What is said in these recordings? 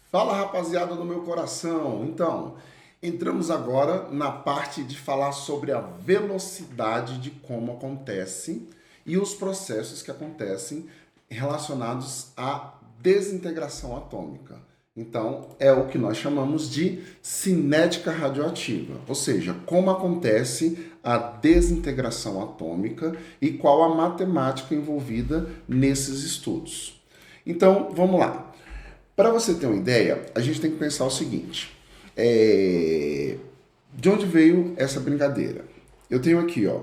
Fala, rapaziada do meu coração. Então, entramos agora na parte de falar sobre a velocidade de como acontece e os processos que acontecem relacionados à desintegração atômica. Então, é o que nós chamamos de cinética radioativa, ou seja, como acontece a desintegração atômica e qual a matemática envolvida nesses estudos. Então, vamos lá. Para você ter uma ideia, a gente tem que pensar o seguinte: de onde veio essa brincadeira? Eu tenho aqui, ó,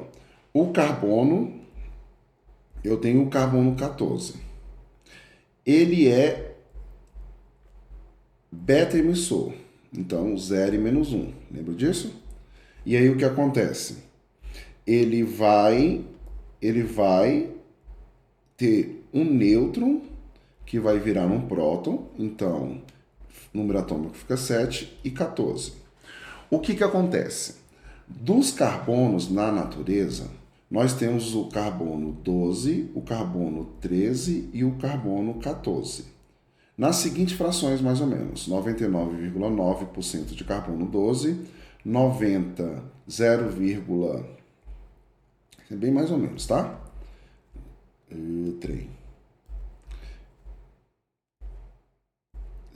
o carbono, eu tenho o carbono 14. Ele é beta emissor, então 0 e menos 1. Lembra disso? E aí o que acontece? Ele vai ter um nêutron que vai virar um próton, então o número atômico fica 7 e 14. O que acontece? Dos carbonos na natureza, nós temos o carbono 12, o carbono 13 e o carbono 14. Nas seguintes frações, mais ou menos: 99,9% de carbono 12, 90, 0, é bem mais ou menos, tá? 3.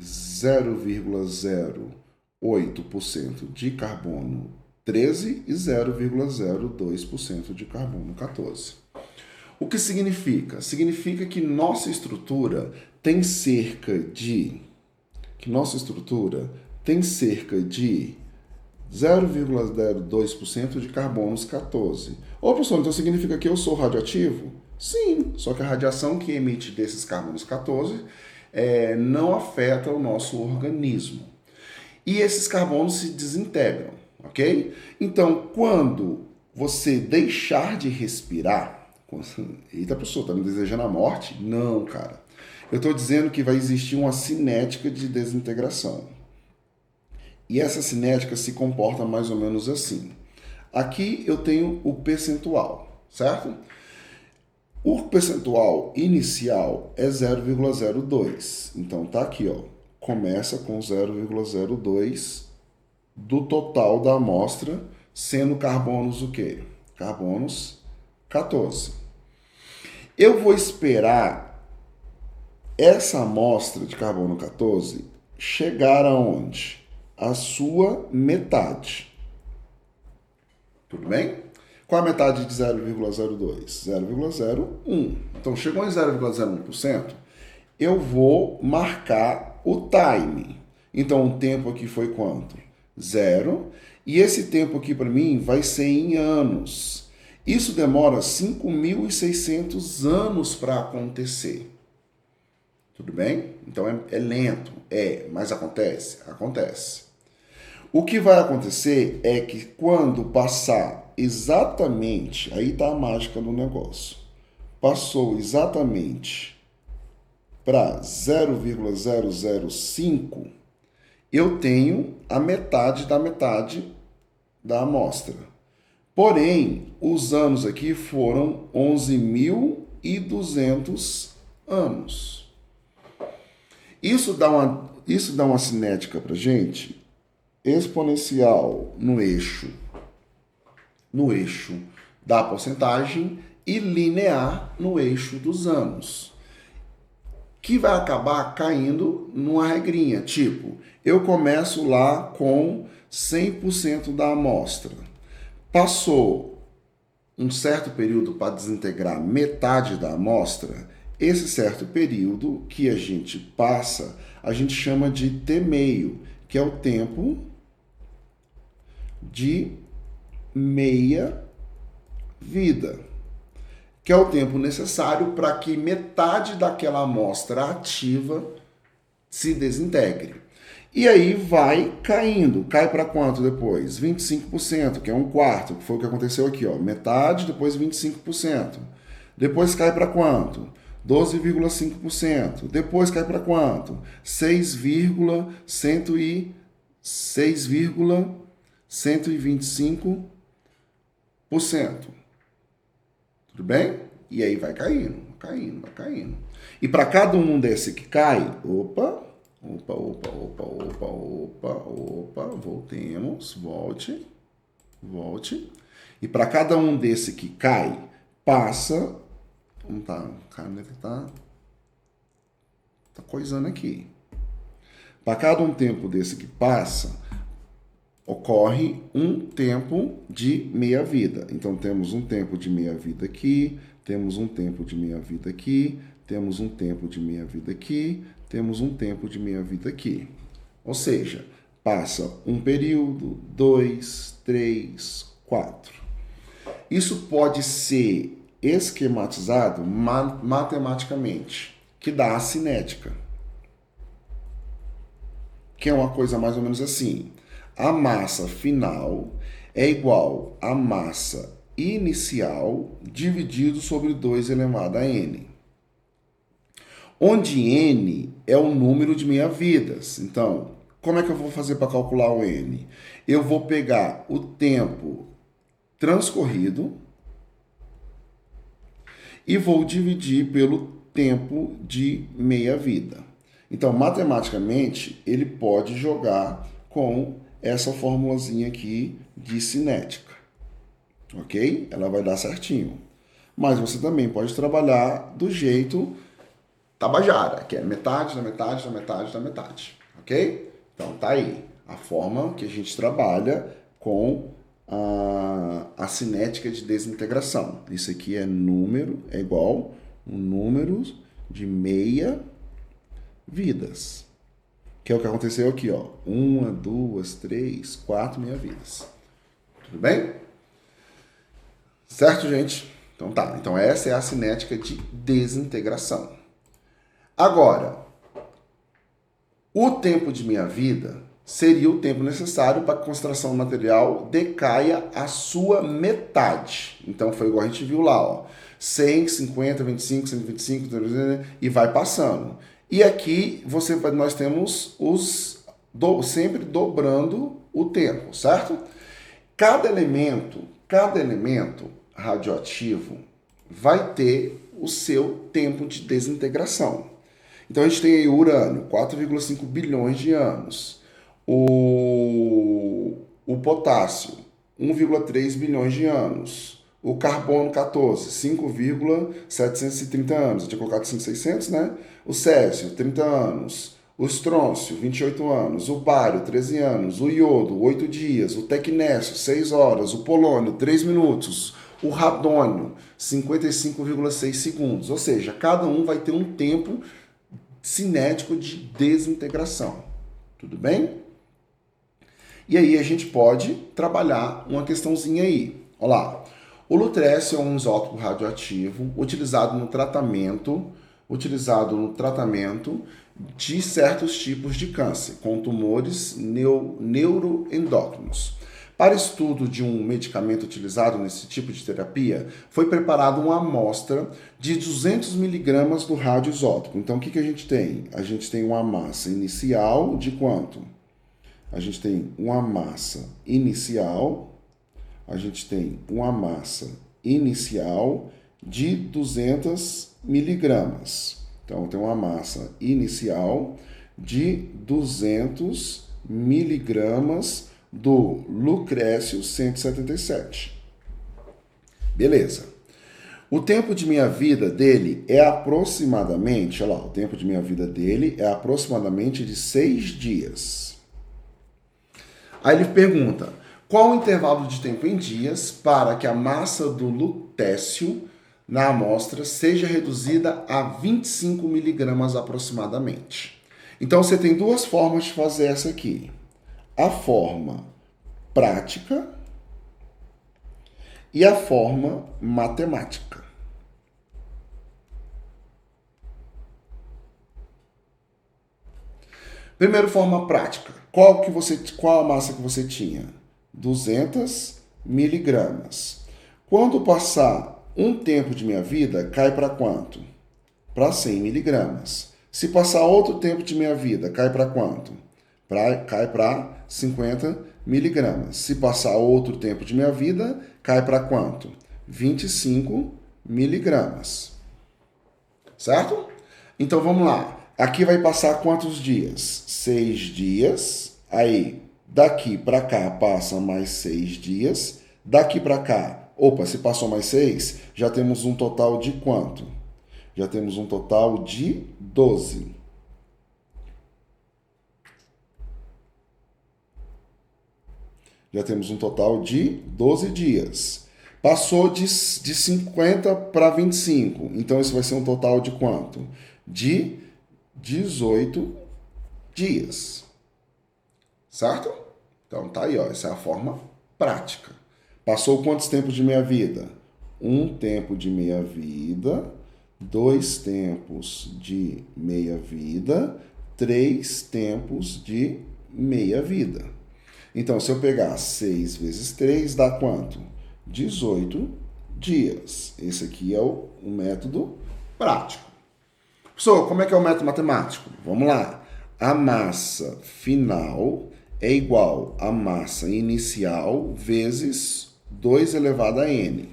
0,08% de carbono 13 e 0,02% de carbono 14. O que significa? Significa que nossa estrutura tem cerca de 0,02% de carbonos 14. Ô, professor, então significa que eu sou radioativo? Sim, só que a radiação que emite desses carbonos 14 não afeta o nosso organismo. E esses carbonos se desintegram, ok? Então, quando você deixar de respirar, eita, pessoa, tá me desejando a morte? Não, cara. Eu estou dizendo que vai existir uma cinética de desintegração. E essa cinética se comporta mais ou menos assim. Aqui eu tenho o percentual, certo? O percentual inicial é 0,02. Então tá aqui, ó. Começa com 0,02 do total da amostra, sendo carbonos o quê? Carbonos 14. Eu vou esperar essa amostra de carbono 14 chegar aonde? A sua metade. Tudo bem? Qual a metade de 0,02? 0,01. Então, chegou em 0,01%, eu vou marcar o time. Então, o tempo aqui foi quanto? 0. E esse tempo aqui para mim vai ser em anos. Isso demora 5.600 anos para acontecer. Tudo bem? Então, é lento. Mas acontece? Acontece. O que vai acontecer é que quando passar exatamente, aí está a mágica do negócio, passou exatamente para 0,005, eu tenho a metade da amostra. Porém, os anos aqui foram 11.200 anos. Isso dá uma cinética para gente exponencial no eixo da porcentagem e linear no eixo dos anos, que vai acabar caindo numa regrinha, tipo, eu começo lá com 100% da amostra. Passou um certo período para desintegrar metade da amostra, esse certo período que a gente passa, a gente chama de T-meio, que é o tempo de meia vida, que é o tempo necessário para que metade daquela amostra ativa se desintegre. E aí vai caindo. Cai para quanto depois? 25%, que é um quarto, que foi o que aconteceu aqui, ó. Metade, depois 25%. Depois cai para quanto? 12,5%. Depois cai para quanto? 6,125%. Tudo bem? E aí vai caindo. E para cada um desse que cai, opa, Opa, voltemos, volte. E para cada um desse que cai, passa... Tá, a caneta tá coisando aqui. Para cada um tempo desse que passa, ocorre um tempo de meia-vida. Então, temos um tempo de meia-vida aqui, temos um tempo de meia-vida aqui, temos um tempo de meia-vida aqui, temos um tempo de meia-vida aqui. Ou seja, passa um período, 2, 3, 4. Isso pode ser esquematizado matematicamente, que dá a cinética. Que é uma coisa mais ou menos assim. A massa final é igual à massa inicial dividido sobre 2 elevado a n. Onde n é o número de meia-vidas. Então, como é que eu vou fazer para calcular o n? Eu vou pegar o tempo transcorrido e vou dividir pelo tempo de meia-vida. Então, matematicamente, ele pode jogar com essa formulazinha aqui de cinética, ok? Ela vai dar certinho. Mas você também pode trabalhar do jeito Tabajara, que é metade da metade da metade da metade, ok? Então, tá aí a forma que a gente trabalha com a cinética de desintegração. Isso aqui é número, é igual um número de meia-vidas. Que é o que aconteceu aqui, ó. 1, 2, 3, 4 meia-vidas. Tudo bem? Certo, gente? Então tá. Então essa é a cinética de desintegração. Agora, o tempo de meia-vida seria o tempo necessário para que a concentração do material decaia a sua metade. Então foi igual a gente viu lá, ó. 100, 50, 25, 125, e vai passando. E aqui nós temos sempre dobrando o tempo, certo? Cada elemento radioativo vai ter o seu tempo de desintegração. Então a gente tem aí o urânio, 4,5 bilhões de anos. O potássio, 1,3 bilhões de anos. O carbono 14, 5,730 anos. Eu tinha colocado 5,600, né? O césio, 30 anos. O estrôncio, 28 anos. O bário, 13 anos. O iodo, 8 dias. O tecnécio, 6 horas. O polônio, 3 minutos. O radônio, 55,6 segundos. Ou seja, cada um vai ter um tempo cinético de desintegração. Tudo bem? E aí a gente pode trabalhar uma questãozinha aí. Olha lá. O lutrécio é um isótopo radioativo utilizado no tratamento de certos tipos de câncer, com tumores neuroendócrinos. Para estudo de um medicamento utilizado nesse tipo de terapia, foi preparada uma amostra de 200 miligramas do radioisótopo. Então, o que a gente tem? A gente tem uma massa inicial de quanto? A gente tem uma massa inicial de 200 miligramas. Então, tem uma massa inicial de 200 miligramas do lucrécio 177. Beleza. O tempo de meia-vida dele é aproximadamente, olha lá, o tempo de meia-vida dele é aproximadamente de 6 dias. Aí ele pergunta, qual o intervalo de tempo em dias para que a massa do lutécio na amostra seja reduzida a 25 miligramas aproximadamente? Então, você tem duas formas de fazer essa aqui. A forma prática e a forma matemática. Primeiro, forma prática. Qual a massa que você tinha? 200 miligramas. Quando passar um tempo de meia-vida, cai para quanto? Para 100 miligramas. Se passar outro tempo de meia-vida, cai para quanto? Cai para 50 miligramas. Se passar outro tempo de meia-vida, cai para quanto? 25 miligramas. Certo? Então vamos lá. Aqui vai passar quantos dias? 6 dias. Aí, daqui para cá passa mais 6 dias. Daqui para cá, opa, se passou mais 6, já temos um total de quanto? Já temos um total de 12. Já temos um total de 12 dias. Passou de 50 para 25. Então, isso vai ser um total de quanto? De 18 dias. Certo? Então, tá aí, ó. Essa é a forma prática. Passou quantos tempos de meia-vida? 1 tempo de meia-vida, 2 tempos de meia-vida, 3 tempos de meia-vida. Então, se eu pegar 6 vezes 3, dá quanto? 18 dias. Esse aqui é o método prático. Professor, como é que é o método matemático? Vamos lá. A massa final é igual à massa inicial vezes 2 elevado a n.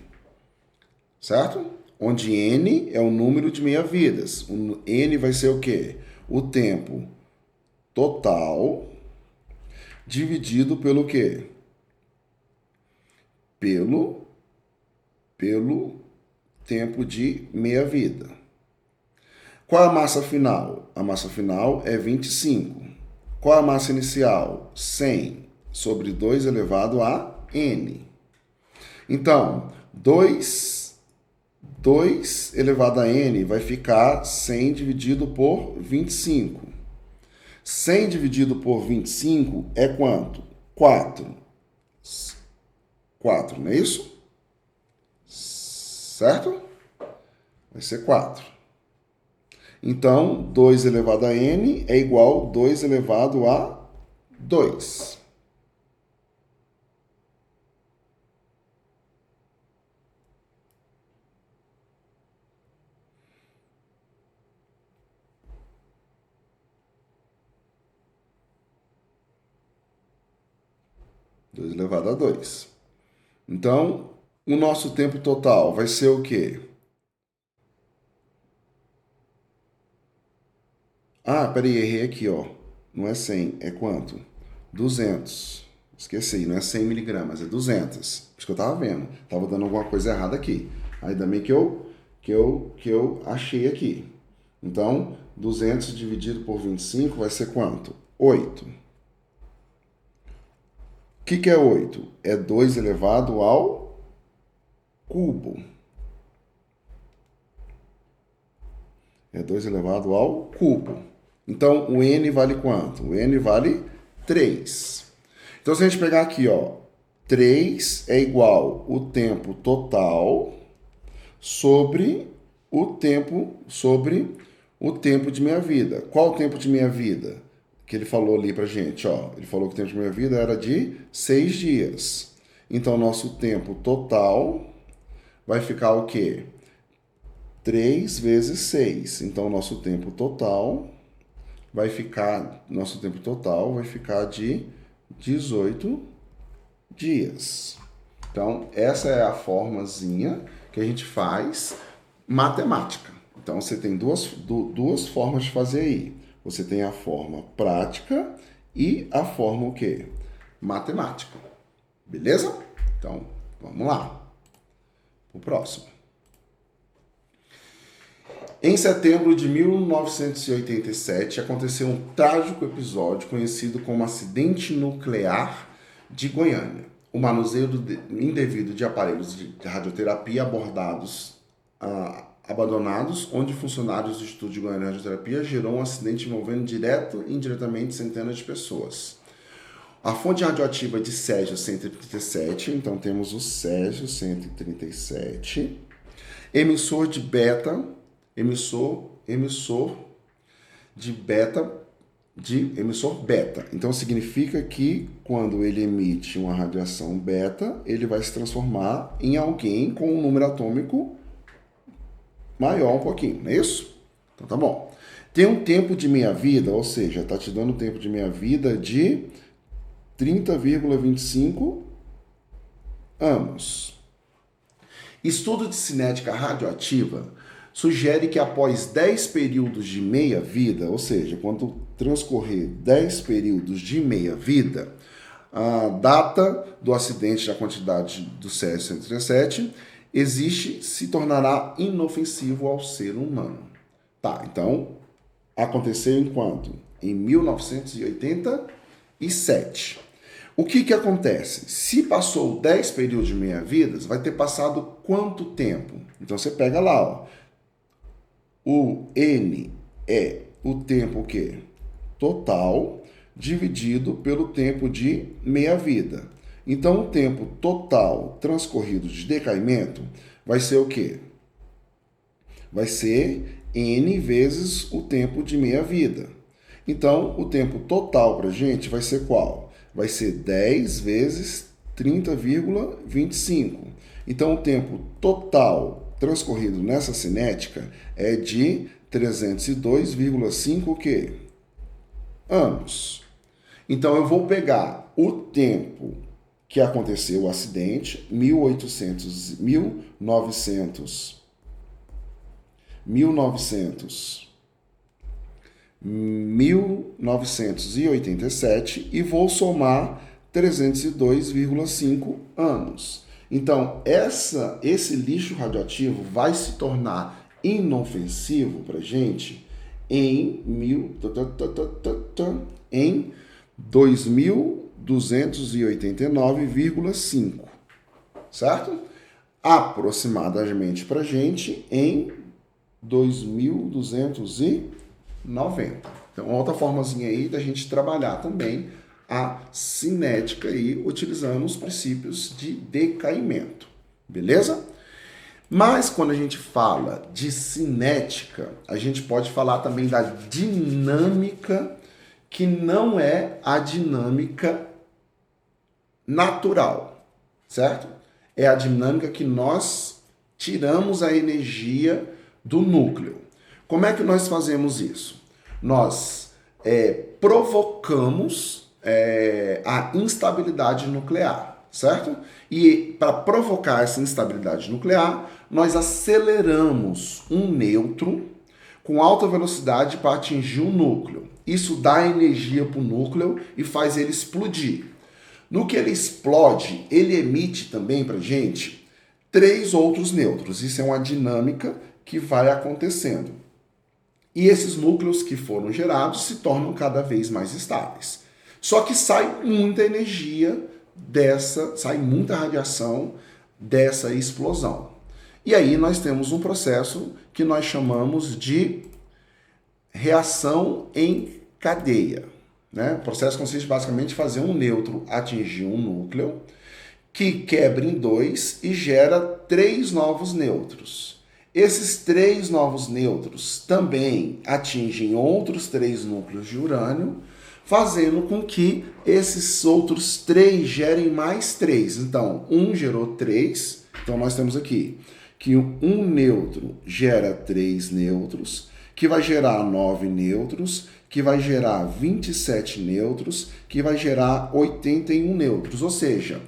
Certo? Onde n é o número de meia-vidas. O n vai ser o quê? O tempo total dividido pelo quê? Pelo tempo de meia-vida. Qual a massa final? A massa final é 25. Qual a massa inicial? 100 sobre 2 elevado a n. Então, 2 elevado a n vai ficar 100 dividido por 25. 100 dividido por 25 é quanto? 4. 4, não é isso? Certo? Vai ser 4. Então, 2 elevado a n é igual a 2 elevado a 2. Dois elevado a 2. Então, o nosso tempo total vai ser o quê? Ah, peraí, errei aqui, ó. Não é 100, é quanto? 200. Esqueci, não é 100 miligramas, é 200. Por isso que eu tava vendo. Tava dando alguma coisa errada aqui. Ainda bem que eu achei aqui. Então, 200 dividido por 25 vai ser quanto? 8. O que é 8? É 2 elevado ao cubo. É 2 elevado ao cubo. Então, o n vale quanto? O n vale 3. Então, se a gente pegar aqui, ó, 3 é igual o tempo total sobre o tempo de meia-vida. Qual o tempo de meia-vida? Que ele falou ali pra gente, ó. Ele falou que o tempo de meia-vida era de 6 dias. Então, nosso tempo total vai ficar o quê? 3 vezes 6. Então, nosso tempo total vai ficar de 18 dias. Então, essa é a formazinha que a gente faz matemática. Então, você tem duas formas de fazer aí. Você tem a forma prática e a forma o quê? Matemática. Beleza? Então, vamos lá. O próximo. Em setembro de 1987, aconteceu um trágico episódio conhecido como acidente nuclear de Goiânia. O manuseio indevido de aparelhos de radioterapia abandonados, onde funcionários do Instituto de Goiânia de Radioterapia gerou um acidente envolvendo direto e indiretamente centenas de pessoas. A fonte radioativa de Césio 137, então temos o Césio 137, emissor beta. Então significa que quando ele emite uma radiação beta, ele vai se transformar em alguém com um número atômico maior um pouquinho, não é isso? Então tá bom. Tem um tempo de meia-vida, ou seja, está te dando um tempo de meia-vida de 30,25 anos. Estudo de cinética radioativa sugere que após 10 períodos de meia-vida, ou seja, quando transcorrer 10 períodos de meia-vida, a data do acidente da quantidade do Césio-137 se tornará inofensivo ao ser humano. Tá, então, aconteceu em quanto? Em 1987. O que acontece? Se passou 10 períodos de meia-vidas, vai ter passado quanto tempo? Então, você pega lá, ó. O N é o tempo o quê? Total dividido pelo tempo de meia-vida. Então, o tempo total transcorrido de decaimento vai ser o quê? Vai ser N vezes o tempo de meia-vida. Então, o tempo total para a gente vai ser qual? Vai ser 10 vezes 30,25. Então, o tempo total transcorrido nessa cinética é de 302,5 o quê? Anos. Então, eu vou pegar o tempo que aconteceu o acidente, 1987, e vou somar 302,5 anos. Então, esse lixo radioativo vai se tornar inofensivo para a gente em 2289,5, certo? Aproximadamente para a gente em 2290. Então, outra formazinha aí da gente trabalhar também a cinética aí, utilizando os princípios de decaimento, beleza? Mas quando a gente fala de cinética, a gente pode falar também da dinâmica, que não é a dinâmica natural, certo? É a dinâmica que nós tiramos a energia do núcleo. Como é que nós fazemos isso? Nós provocamos a instabilidade nuclear, certo? E para provocar essa instabilidade nuclear, nós aceleramos um nêutron com alta velocidade para atingir o núcleo. Isso dá energia para o núcleo e faz ele explodir. No que ele explode, ele emite também para a gente 3 outros nêutrons. Isso é uma dinâmica que vai acontecendo. E esses núcleos que foram gerados se tornam cada vez mais estáveis. Só que sai muita energia sai muita radiação dessa explosão. E aí nós temos um processo que nós chamamos de reação em cadeia. Né? O processo consiste basicamente em fazer um nêutron atingir um núcleo que quebra em 2 e gera 3 novos nêutrons. Esses 3 novos nêutrons também atingem outros 3 núcleos de urânio, fazendo com que esses outros 3 gerem mais 3. Então, 1 gerou 3. Então, nós temos aqui que um nêutron gera 3 nêutrons, que vai gerar 9 nêutrons, que vai gerar 27 nêutrons, que vai gerar 81 nêutrons. Ou seja,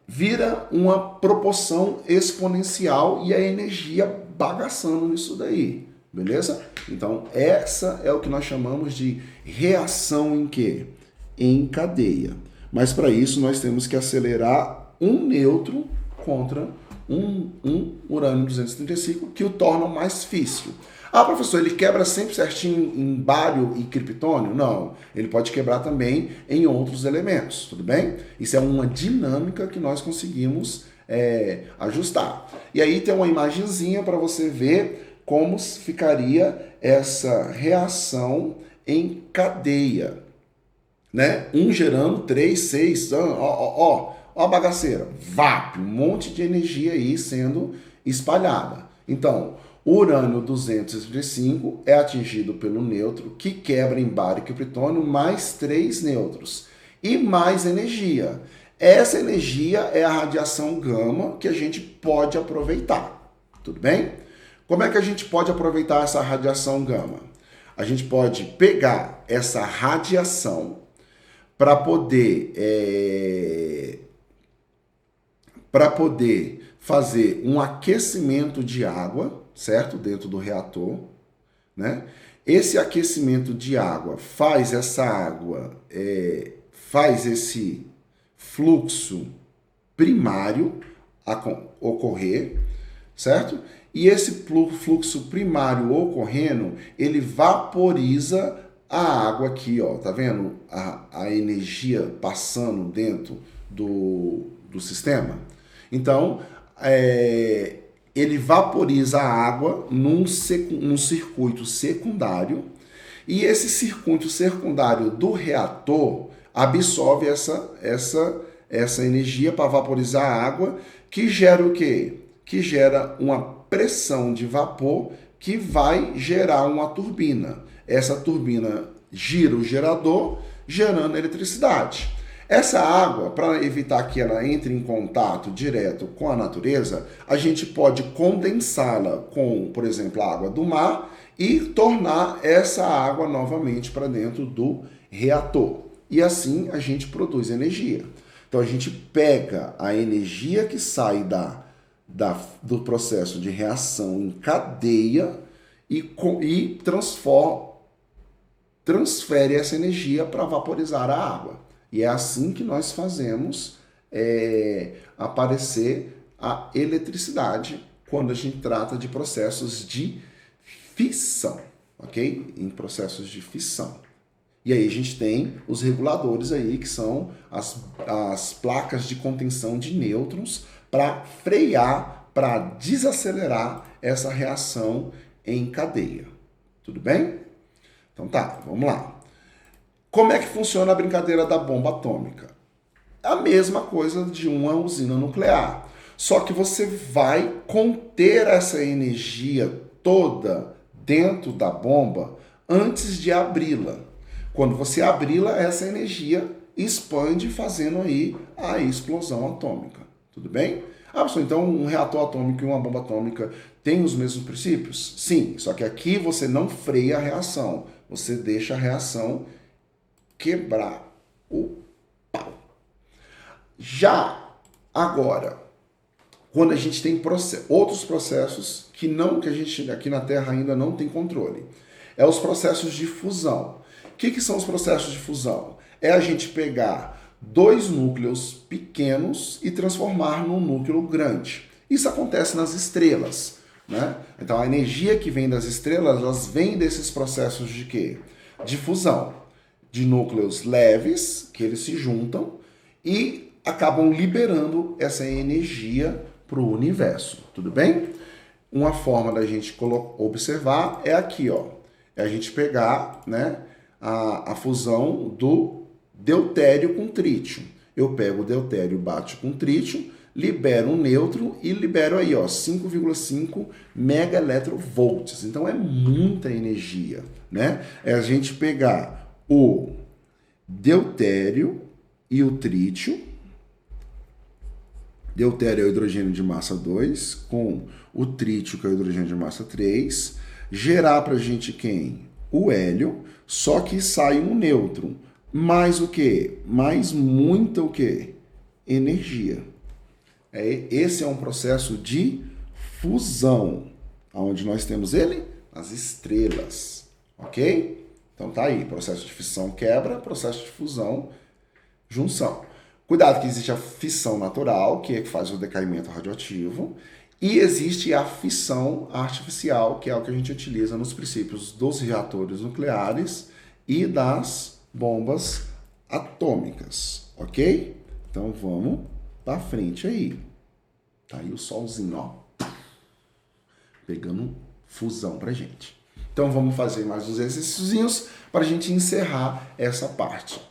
vira uma proporção exponencial e a energia bagaçando nisso daí, beleza? Então, essa é o que nós chamamos de reação em quê? Em cadeia. Mas para isso nós temos que acelerar um nêutron contra um urânio-235, que o torna mais difícil. Ah, professor, ele quebra sempre certinho em bário e criptônio? Não, ele pode quebrar também em outros elementos, tudo bem? Isso é uma dinâmica que nós conseguimos ajustar. E aí tem uma imagenzinha para você ver como ficaria essa reação em cadeia, né? Um gerando 3, 6, ó a bagaceira, um monte de energia aí sendo espalhada. Então, o urânio-235 é atingido pelo nêutron, que quebra em bário e criptônio, mais 3 nêutrons e mais energia. Essa energia é a radiação gama que a gente pode aproveitar, tudo bem? Como é que a gente pode aproveitar essa radiação gama? A gente pode pegar essa radiação para poder fazer um aquecimento de água, certo? Dentro do reator, né? Esse aquecimento de água faz essa água, faz esse fluxo primário ocorrer, certo? E esse fluxo primário ocorrendo, ele vaporiza a água aqui, ó, tá vendo? A energia passando dentro do sistema. Então, ele vaporiza a água num circuito secundário, e esse circuito secundário do reator absorve essa energia para vaporizar a água, que gera o quê? Que gera uma pressão de vapor que vai gerar uma turbina. Essa turbina gira o gerador, gerando eletricidade. Essa água, para evitar que ela entre em contato direto com a natureza, a gente pode condensá-la com, por exemplo, a água do mar e tornar essa água novamente para dentro do reator. E assim a gente produz energia. Então a gente pega a energia que sai do processo de reação em cadeia e transfere essa energia para vaporizar a água. E é assim que nós fazemos aparecer a eletricidade quando a gente trata de processos de fissão, ok? Em processos de fissão. E aí a gente tem os reguladores aí, que são as placas de contenção de nêutrons para frear, para desacelerar essa reação em cadeia. Tudo bem? Então tá, vamos lá. Como é que funciona a brincadeira da bomba atômica? A mesma coisa de uma usina nuclear. Só que você vai conter essa energia toda dentro da bomba antes de abri-la. Quando você abri-la, essa energia expande, fazendo aí a explosão atômica. Tudo bem? Então um reator atômico e uma bomba atômica têm os mesmos princípios? Sim, só que aqui você não freia a reação. Você deixa a reação quebrar o pau. Já agora, quando a gente tem outros processos que a gente aqui na Terra ainda não tem controle, é os processos de fusão. O que são os processos de fusão? É a gente pegar dois núcleos pequenos e transformar num núcleo grande. Isso acontece nas estrelas, né? Então a energia que vem das estrelas, elas vêm desses processos de quê? De fusão. De núcleos leves, que eles se juntam e acabam liberando essa energia para o universo, tudo bem? Uma forma da gente observar é aqui, ó. É a gente pegar, né, a fusão do deutério com trítio. Eu pego o deutério, bato com trítio, libero um nêutron e libero aí, ó, 5,5 megaelectrovolts. Então é muita energia, né? É a gente pegar o deutério e o trítio. Deutério é o hidrogênio de massa 2, com o trítio, que é o hidrogênio de massa 3, gerar pra gente quem? O hélio, só que sai um nêutron. Mais o quê? Mais muita o quê? Energia. Esse é um processo de fusão. Onde nós temos ele? Nas estrelas. Ok? Então tá aí, processo de fissão quebra, processo de fusão, junção. Cuidado que existe a fissão natural, que é que faz o decaimento radioativo, e existe a fissão artificial, que é o que a gente utiliza nos princípios dos reatores nucleares e das bombas atômicas, ok? Então vamos para frente aí. Tá aí o solzinho, ó, pegando fusão pra gente. Então vamos fazer mais uns exercíciozinhos para a gente encerrar essa parte.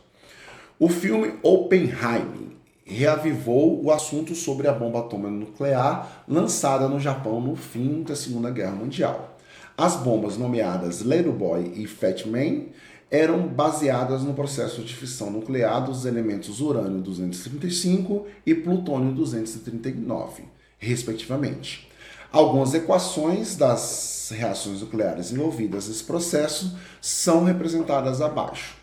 O filme Oppenheimer reavivou o assunto sobre a bomba atômica nuclear lançada no Japão no fim da Segunda Guerra Mundial. As bombas nomeadas Little Boy e Fat Man eram baseadas no processo de fissão nuclear dos elementos urânio-235 e plutônio-239, respectivamente. Algumas equações das reações nucleares envolvidas nesse processo são representadas abaixo,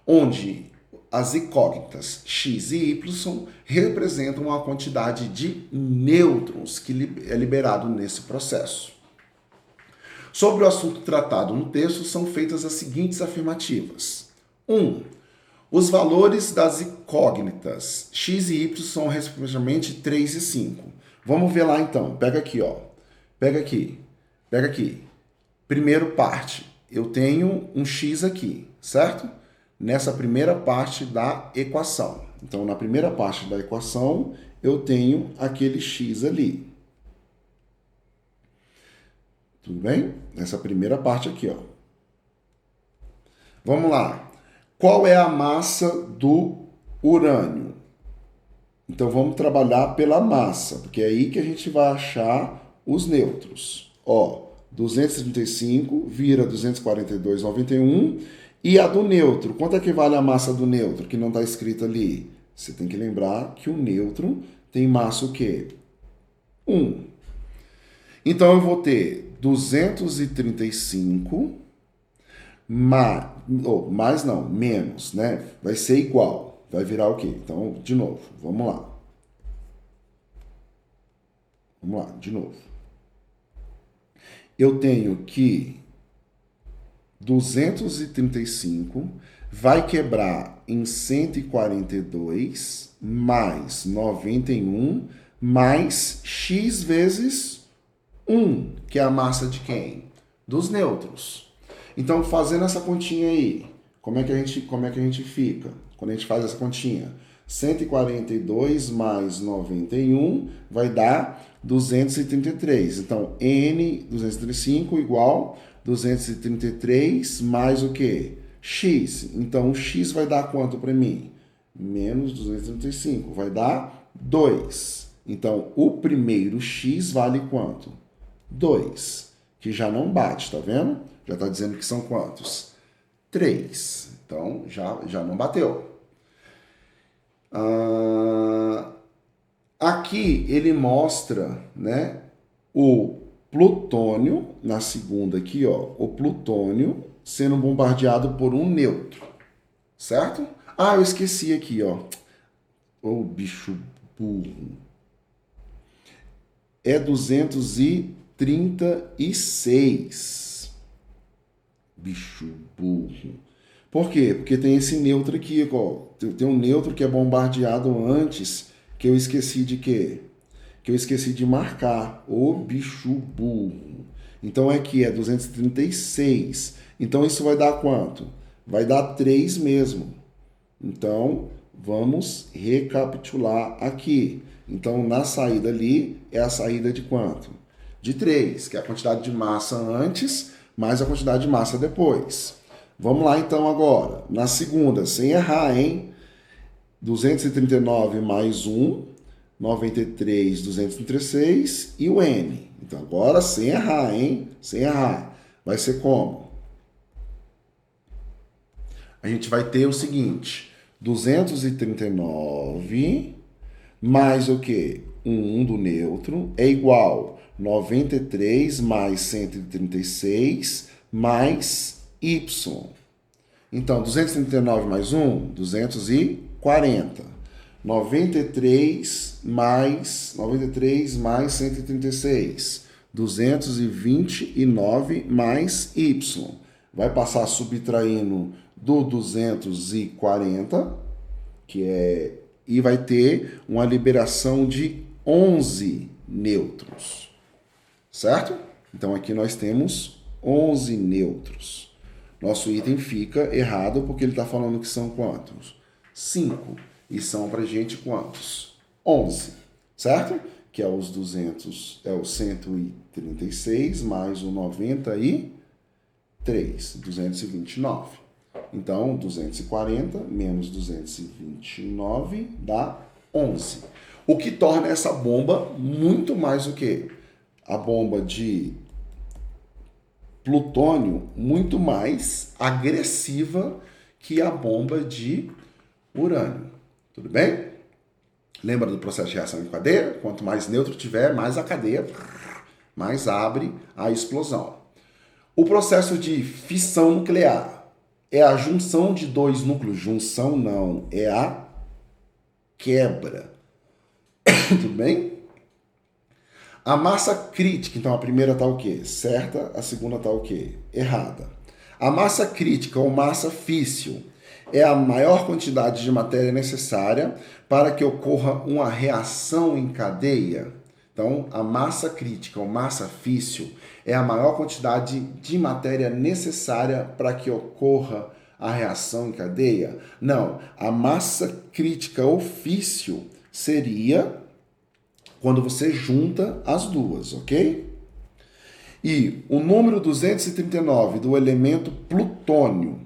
onde as incógnitas x e y representam a quantidade de nêutrons que é liberado nesse processo. Sobre o assunto tratado no texto, são feitas as seguintes afirmativas. 1. Os valores das incógnitas x e y são respectivamente 3 e 5. Vamos ver lá então. Pega aqui, ó. Pega aqui. Pega aqui. Primeiro parte. Eu tenho um x aqui, certo? Nessa primeira parte da equação. Então, na primeira parte da equação, eu tenho aquele x ali. Tudo bem? Nessa primeira parte aqui, ó. Vamos lá. Qual é a massa do urânio? Então, vamos trabalhar pela massa, porque é aí que a gente vai achar os nêutrons. Ó, 235 vira 242,91. E a do nêutron, quanto é que vale a massa do nêutron, que não está escrito ali? Você tem que lembrar que o nêutron tem massa o quê? 1. Então, eu vou ter 235 menos, né? Vai ser igual. Vai virar o quê? Então, de novo, vamos lá. Vamos lá, de novo. Eu tenho que 235 vai quebrar em 142 mais 91 mais x vezes 1, que é a massa de quem? Dos nêutrons. Então, fazendo essa continha aí, como é que a gente fica? Quando a gente faz essa continha, 142 mais 91 vai dar 233. Então, N 235 igual 233 mais o quê? X. Então, o X vai dar quanto para mim? Menos 235. Vai dar 2. Então, o primeiro X vale quanto? 2. Que já não bate, tá vendo? Já está dizendo que são quantos? 3. Então, já não bateu. Aqui ele mostra, né, o plutônio, na segunda aqui, ó, o plutônio sendo bombardeado por um nêutron, certo? Ah, eu esqueci aqui, ó. Ô, bicho burro. É 236. Bicho burro. Por quê? Porque tem esse nêutron aqui, ó. Tem um nêutron que é bombardeado antes, que eu esqueci de quê? Que eu esqueci de marcar. Ô bicho burro. Então aqui é 236. Então isso vai dar quanto? Vai dar 3 mesmo. Então vamos recapitular aqui. Então na saída ali é a saída de quanto? De 3, que é a quantidade de massa antes mais a quantidade de massa depois. Vamos lá então agora. Na segunda, sem errar, hein? 239 mais 1, 93, 236 e o N. Então agora sem errar, hein? Sem errar. Vai ser como? A gente vai ter o seguinte, 239 mais o quê? 1 do nêutron é igual 93 mais 136 mais Y. Então, 239 mais 1, 240. 93 mais 136, 229 mais Y. Vai passar subtraindo do 240, e vai ter uma liberação de 11 nêutrons, certo? Então aqui nós temos 11 nêutrons. Nosso item fica errado porque ele está falando que são quantos? 5. E são pra gente quantos? 11, certo? Que é os 200, é o 136 mais o 93, 229. Então, 240 menos 229 dá 11. O que torna essa bomba muito mais o quê? A bomba de plutônio muito mais agressiva que a bomba de urânio. Tudo bem? Lembra do processo de reação em cadeia? Quanto mais nêutron tiver, mais a cadeia, mais abre a explosão. O processo de fissão nuclear é a junção de dois núcleos. Junção não, é a quebra. Tudo bem? A massa crítica, então a primeira está o quê? Certa, a segunda está o quê? Errada. A massa crítica ou massa físsil é a maior quantidade de matéria necessária para que ocorra uma reação em cadeia. Então, a massa crítica ou massa físsil é a maior quantidade de matéria necessária para que ocorra a reação em cadeia? Não, a massa crítica ou físsil seria quando você junta as duas, ok? E o número 239 do elemento plutônio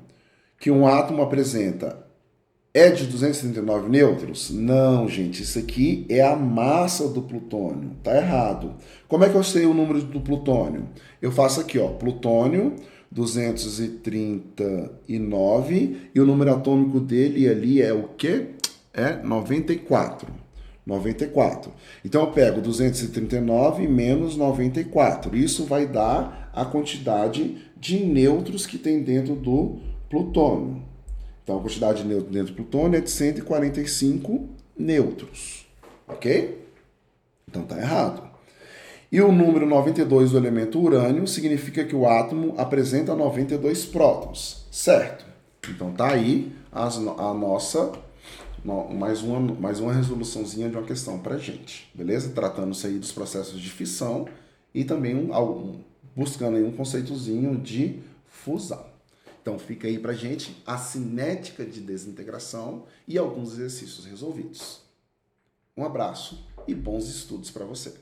que um átomo apresenta é de 239 nêutrons? Não, gente, isso aqui é a massa do plutônio, tá errado. Como é que eu sei o número do plutônio? Eu faço aqui, ó, plutônio 239 e o número atômico dele ali é o quê? É 94. 94. Então eu pego 239 menos 94. Isso vai dar a quantidade de nêutrons que tem dentro do plutônio. Então a quantidade de nêutrons dentro do plutônio é de 145 nêutrons. Ok? Então tá errado. E o número 92 do elemento urânio significa que o átomo apresenta 92 prótons. Certo? Então tá aí a nossa... mais uma resoluçãozinha de uma questão pra gente, beleza? Tratando-se aí dos processos de fissão e também buscando aí um conceitozinho de fusão. Então fica aí pra gente a cinética de desintegração e alguns exercícios resolvidos. Um abraço e bons estudos para você.